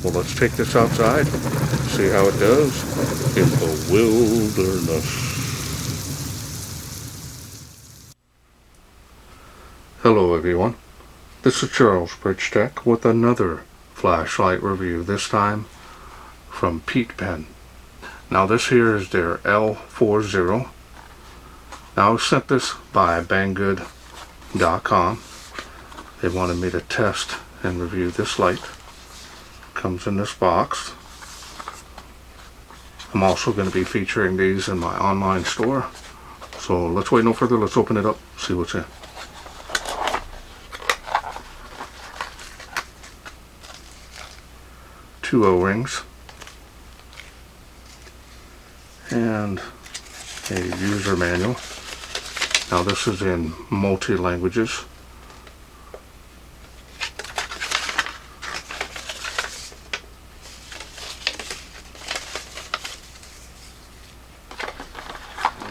Well, let's take this outside, see how it does in the wilderness. Hello everyone, this is Charles BridgTec with another flashlight review, this time from PeetPen. Now this here is their L40. Now I was sent this by Banggood.com. They wanted me to test and review this light. Comes in this box. I'm also going to be featuring these in my online store. So let's wait no further, let's open it up, see what's in. Two O-rings. And a user manual. Now this is in multi-languages.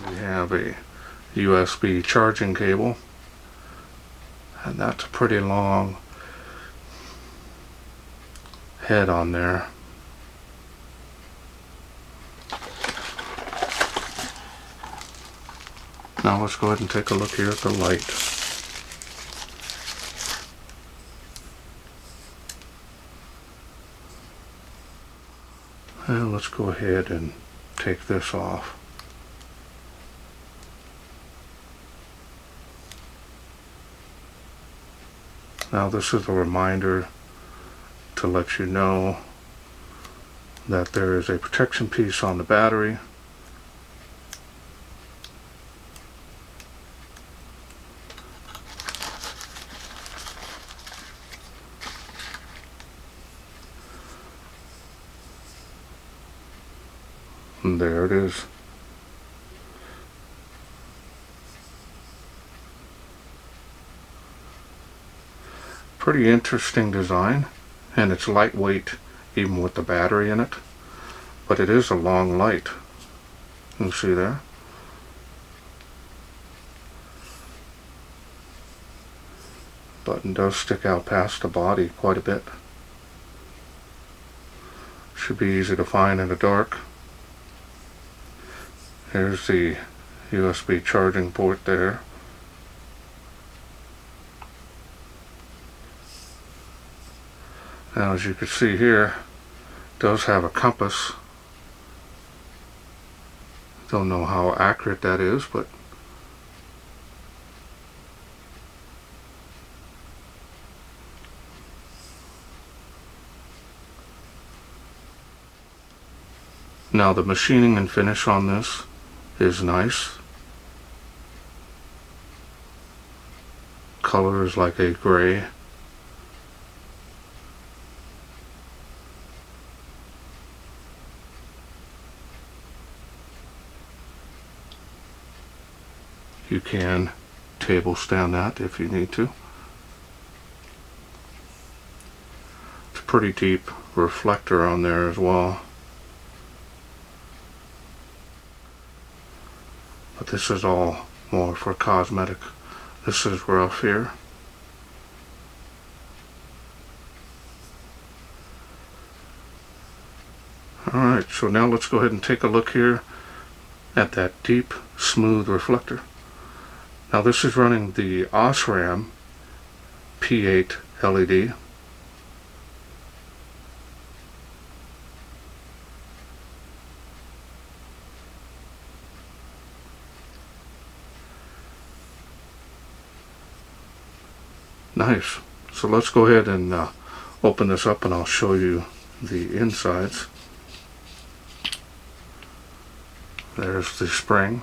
We have a USB charging cable, and that's a pretty long head on there. Now let's go ahead and take a look here at the light. And let's go ahead and take this off. Now this is a reminder to let you know that there is a protection piece on the battery. And there it is. Pretty interesting design, and it's lightweight even with the battery in it, but it is a long light. You can see there. Button does stick out past the body quite a bit. Should be easy to find in the dark. Here's the USB charging port there. Now as you can see here, it does have a compass. Don't know how accurate that is, but now the machining and finish on this is nice. Color is like a gray. You can table stand that if you need to. It's a pretty deep reflector on there as well. But this is all more for cosmetic. This is rough here. Alright, so now let's go ahead and take a look here at that deep, smooth reflector. Now this is running the OSRAM P8 LED. Nice. So let's go ahead and open this up and I'll show you the insides. There's the spring.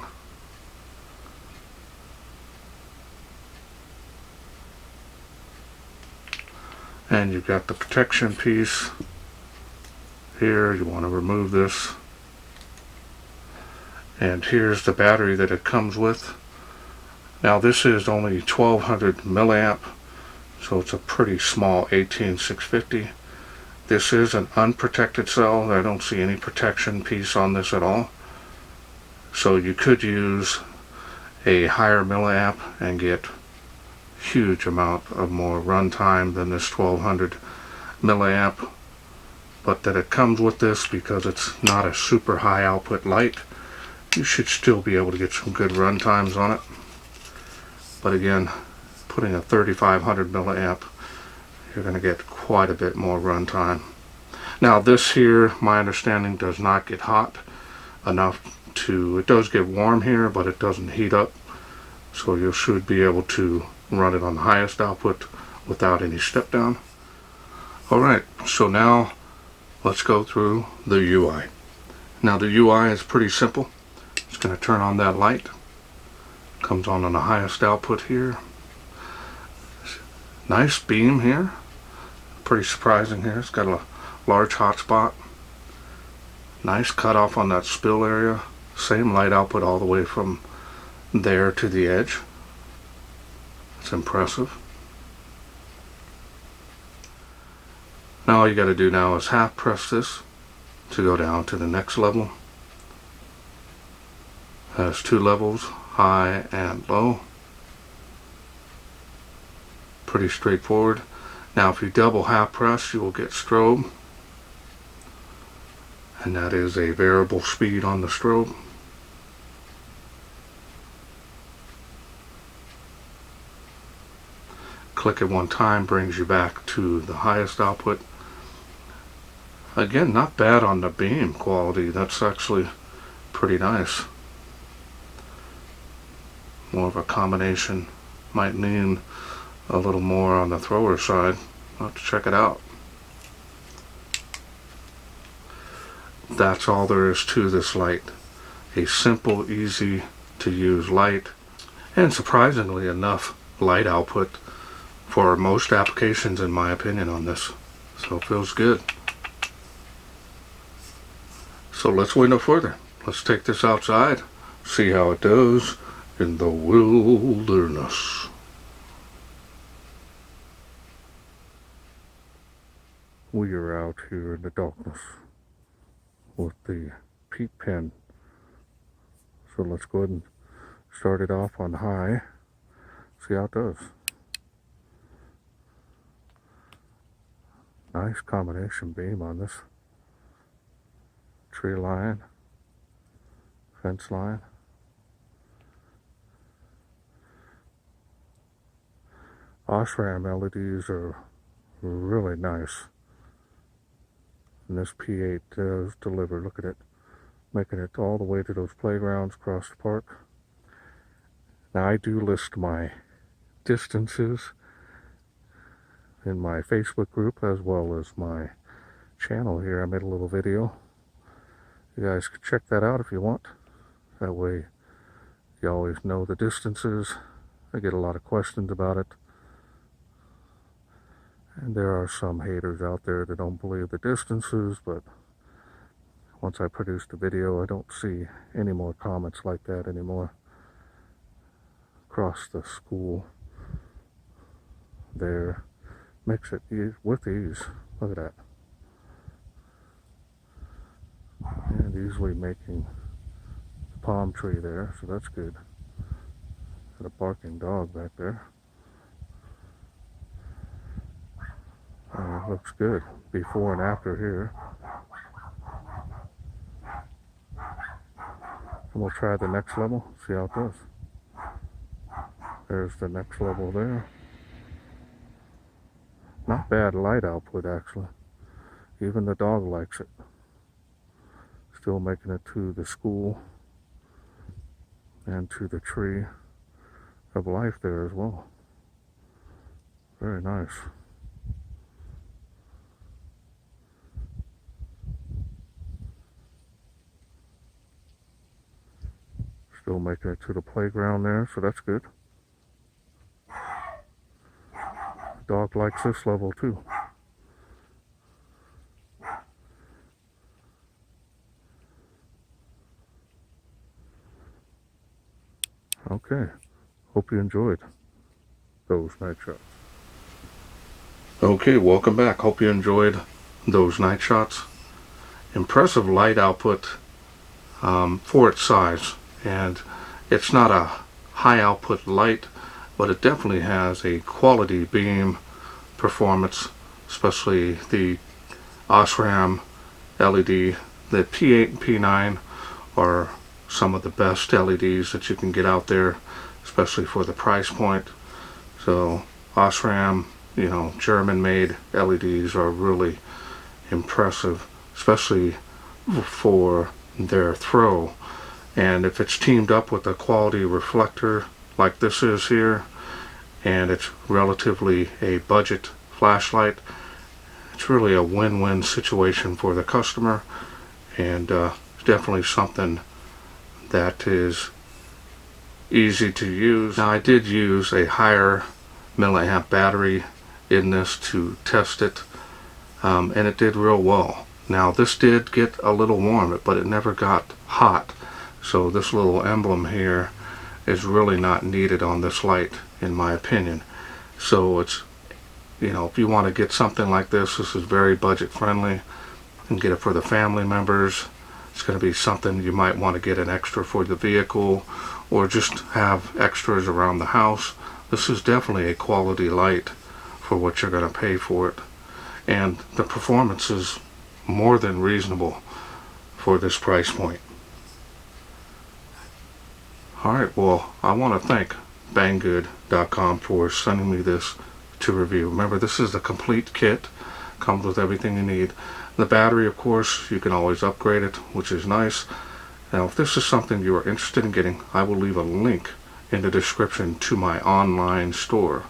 And you've got the protection piece here. You want to remove this. And here's the battery that it comes with. Now this is only 1200 milliamp, so it's a pretty small 18650. This is an unprotected cell. I don't see any protection piece on this at all. So you could use a higher milliamp and get huge amount of more runtime than this 1200 milliamp. but that it comes with this because it's not a super high output light. You should still be able to get some good run times on it. But again, putting a 3500 milliamp, you're going to get quite a bit more run time. Now this here, my understanding, does not get hot enough to, it does get warm here, but it doesn't heat up. So you should be able to run it on the highest output without any step down. Alright, so now let's go through the UI. Now the UI is pretty simple. It's going to turn on that light. Comes on the highest output here. Nice beam here. Pretty surprising here. It's got a large hotspot. Nice cutoff on that spill area. Same light output all the way from there to the edge. It's impressive. Now all you got to do now is half press this to go down to the next level. Has two levels, high and low. Pretty straightforward. Now if you double half press, you will get strobe, and that is a variable speed on the strobe. Click it one time, brings you back to the highest output. Again, not bad on the beam quality. That's actually pretty nice. More of a combination. Might lean a little more on the thrower side. I'll have to check it out. That's all there is to this light. A simple, easy to use light, and surprisingly enough light output for most applications, in my opinion, on this. So it feels good. So let's wait no further. Let's take this outside, see how it does in the wilderness. We are out here in the darkness with the PeetPen. So let's go ahead and start it off on high, see how it does. Nice combination beam on this. Tree line, fence line. OSRAM LEDs are really nice. And this P8 does deliver. Look at it, making it all the way to those playgrounds across the park. Now I do list my distances in my Facebook group as well as my channel here. I made a little video. You guys can check that out if you want. That way you always know the distances. I get a lot of questions about it. And there are some haters out there that don't believe the distances, but once I produce the video, I don't see any more comments like that anymore. Across the school there. Makes it with ease. Look at that. And easily making the palm tree there, so that's good. Got a barking dog back there. Looks good. Before and after here. And we'll try the next level, see how it does. There's the next level there. Not bad light output, actually. Even the dog likes it. Still making it to the school and to the tree of life there as well. Very nice. Still making it to the playground there, so that's good. The dog likes this level too. Okay, hope you enjoyed those night shots. Okay, welcome back. Hope you enjoyed those night shots. Impressive light output for its size, and it's not a high output light, but it definitely has a quality beam performance, especially the OSRAM LED. The P8 and P9 are some of the best LEDs that you can get out there, especially for the price point. So OSRAM, you know, German-made LEDs are really impressive, especially for their throw. And if it's teamed up with a quality reflector like this is here, and it's relatively a budget flashlight, it's really a win-win situation for the customer, and definitely something that is easy to use. Now, I did use a higher milliamp battery in this to test it, and it did real well. Now, this did get a little warm, but it never got hot, so this little emblem here is really not needed on this light, in my opinion. So it's, you know, if you want to get something like this, this is very budget friendly. You can get it for the family members. It's going to be something you might want to get an extra for the vehicle, or just have extras around the house. This is definitely a quality light for what you're going to pay for it, and the performance is more than reasonable for this price point. Alright, well, I want to thank Banggood.com for sending me this to review. Remember, this is the complete kit, comes with everything you need. The battery, of course, you can always upgrade it, which is nice. Now, if this is something you are interested in getting, I will leave a link in the description to my online store,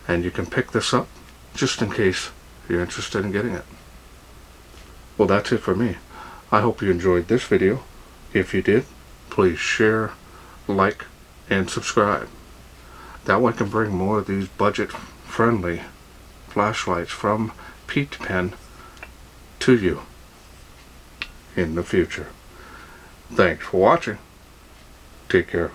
and you can pick this up just in case you're interested in getting it. Well, that's it for me. I hope you enjoyed this video. If you did, please share, like, and subscribe. That way I can bring more of these budget-friendly flashlights from PeetPen to you in the future. Thanks for watching. Take care.